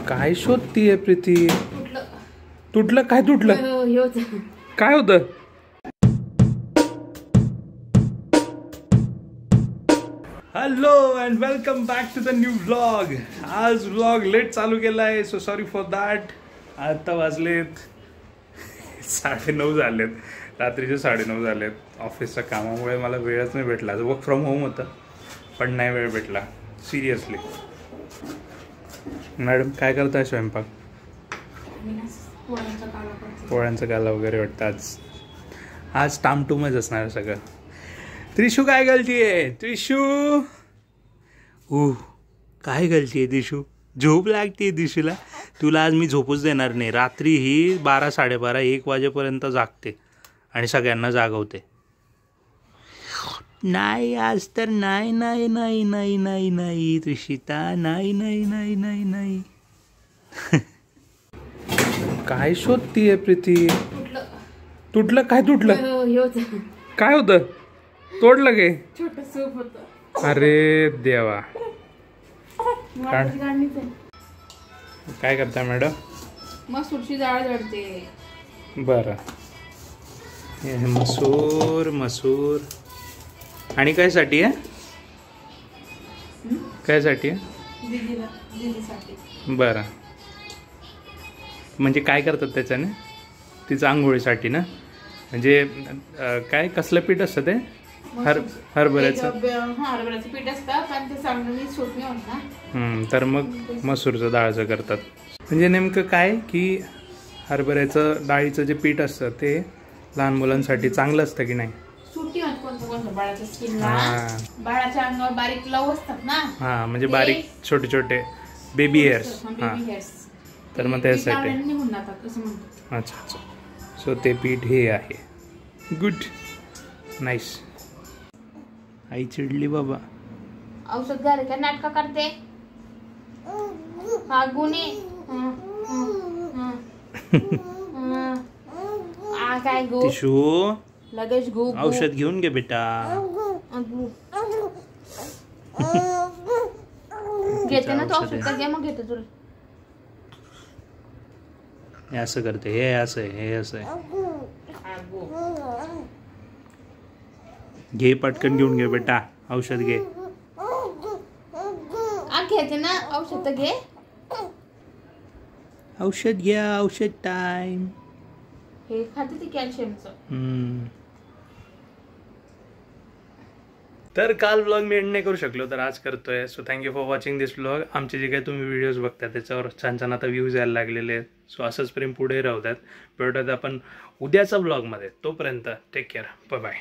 काय शोधतीये प्रीती? तुटलं काय? तुटलं काय होतं? Hello and welcome back to the new vlog. आज व्लॉग लेट चालू केला आहे, सो सॉरी फॉर दॅट. आता वाजलेत 9:30 झालेत, रात्रीचे 9:30 झालेत. ऑफिसच्या कामामुळे मला वेळच नाही भेटला. वर्क फ्रॉम होम होतं पण नाही वेळ भेटला सिरियसली. मॅडम काय करताय? स्वयंपाक? पोळ्यांचा गाला वगैरे वाटतं. आज टामटूमच असणार सगळं. त्रिशू काय घालतीये? त्रिशू काय घालतीये? त्रिशू झोप लागते. त्रिशूला तुला आज मी झोपूच देणार नाही. रात्री ही 12, 12:30, 1 वाजेपर्यंत जागते आणि सगळ्यांना जागवते. नाही आज तर नाही नाही नाही नाही नाही नाही त्रिशिता, नाही नाही नाही नाही नाही. काय शोधतीये प्रीती? तुटलं काय? तुटलं काय होतं? तोडलं गे? छोटं सूप होतं. अरे देवा. काय करता मॅडम? मसूरची डाळ जळते. बरं. मसूर आणि काय साठी आहे? काय साठी आहे? दीदीसाठी. बरं. म्हणजे काय करतात त्याच्याने? तिचं आंघोळीसाठी ना? म्हणजे काय कसलं पीठ असतं ते? हरभऱ्याचं पीठ असतं पण ते चांगलं सूट नाही होत ना. तर मग मसूरचं डाळचं करतात. म्हणजे नेमकं काय की हरभऱ्याचं डाळीचं जे पीठ असतं ते लहान मुलांसाठी चांगलं असतं की नाही? सुटी होत कोणतं बाळाच्या स्किनला. बाळाच्या अंगावर बारीक लव असतात ना. हां म्हणजे बारीक छोटे छोटे बेबी हेअर्स. हां तर मग त्यासाठी. अच्छा अच्छा. सो ते पीठ हे आहे. Good, nice. आई चिडली बाबा. औषध घाल का नाटक करते. हा गुणी काय गो टिशू लगेच गो. औषध घेऊन घे बेटा. घेते ना तो औषध घे मग घेते तुला. हे असं करते. हे असं आहे, हे असं आहे. घे पटकन घेऊन घे बेटा. औषध घे. घेते ना औषध घे. औषध घ्या. औषध टाइम. हे खाते ते कॅल्शियमचं. तर काल व्लॉग मी एंड नाही करू शकलो तर आज करतोय. So thank you for watching this vlog. आमचे जे काही तुम्ही व्हिडिओज बघता त्याच्यावर छान छान आता व्ह्यूज यायला लागलेले आहेत. सो असंच प्रेम पुढे राहू द्यात. भेटूयात आपण उद्याचा व्लॉगमध्ये. तोपर्यंत टेक केअर. Bye bye.